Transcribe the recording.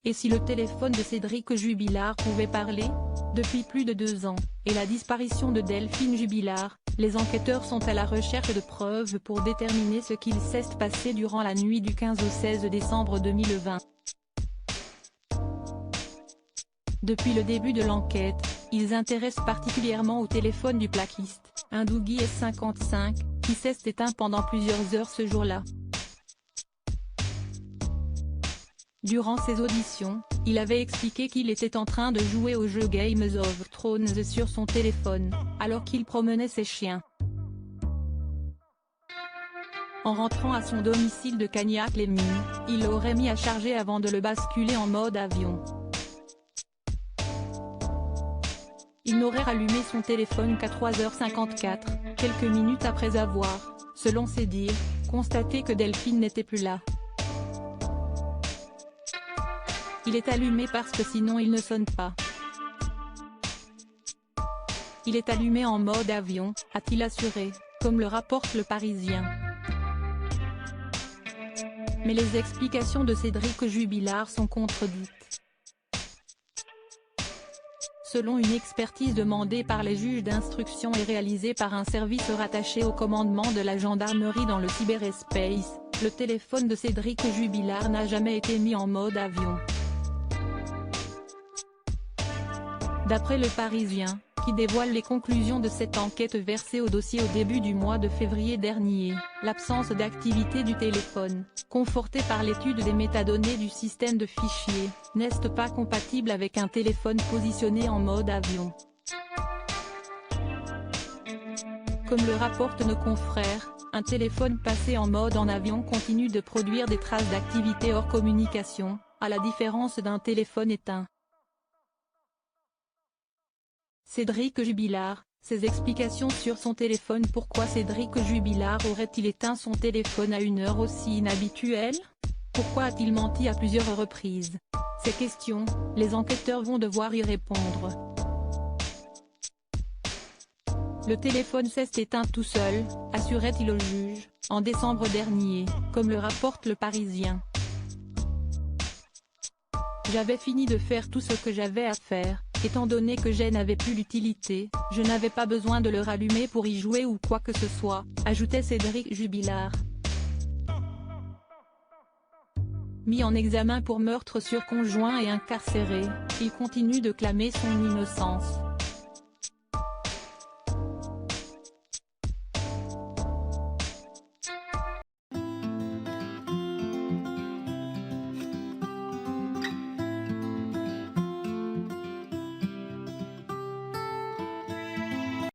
Et si le téléphone de Cédric Jubilard pouvait parler? Depuis plus de 2 ans, et la disparition de Delphine Jubilard, les enquêteurs sont à la recherche de preuves pour déterminer ce qu'il s'est passé durant la nuit du 15 au 16 décembre 2020. Depuis le début de l'enquête, ils intéressent particulièrement au téléphone du plaquiste, un Doogee S55, qui s'est éteint pendant plusieurs heures ce jour-là. Durant ses auditions, il avait expliqué qu'il était en train de jouer au jeu Game of Thrones sur son téléphone, alors qu'il promenait ses chiens. En rentrant à son domicile de Cagnac-les-Mines, il l'aurait mis à charger avant de le basculer en mode avion. Il n'aurait rallumé son téléphone qu'à 3h54, quelques minutes après avoir, selon ses dires, constaté que Delphine n'était plus là. Il est allumé parce que sinon il ne sonne pas. Il est allumé en mode avion, a-t-il assuré, comme le rapporte Le Parisien. Mais les explications de Cédric Jubilard sont contredites. Selon une expertise demandée par les juges d'instruction et réalisée par un service rattaché au commandement de la gendarmerie dans le cyberespace, le téléphone de Cédric Jubilard n'a jamais été mis en mode avion. D'après Le Parisien, qui dévoile les conclusions de cette enquête versée au dossier au début du mois de février dernier, l'absence d'activité du téléphone, confortée par l'étude des métadonnées du système de fichiers, n'est pas compatible avec un téléphone positionné en mode avion. Comme le rapportent nos confrères, un téléphone passé en mode en avion continue de produire des traces d'activité hors communication, à la différence d'un téléphone éteint. Cédric Jubilard, ses explications sur son téléphone. Pourquoi Cédric Jubilard aurait-il éteint son téléphone à une heure aussi inhabituelle? Pourquoi a-t-il menti à plusieurs reprises? Ces questions, les enquêteurs vont devoir y répondre. Le téléphone s'est éteint tout seul, assurait-il au juge, en décembre dernier, comme le rapporte Le Parisien. J'avais fini de faire tout ce que j'avais à faire. Étant donné que je n'avais plus l'utilité, je n'avais pas besoin de le rallumer pour y jouer ou quoi que ce soit, ajoutait Cédric Jubilard. Mis en examen pour meurtre sur conjoint et incarcéré, il continue de clamer son innocence.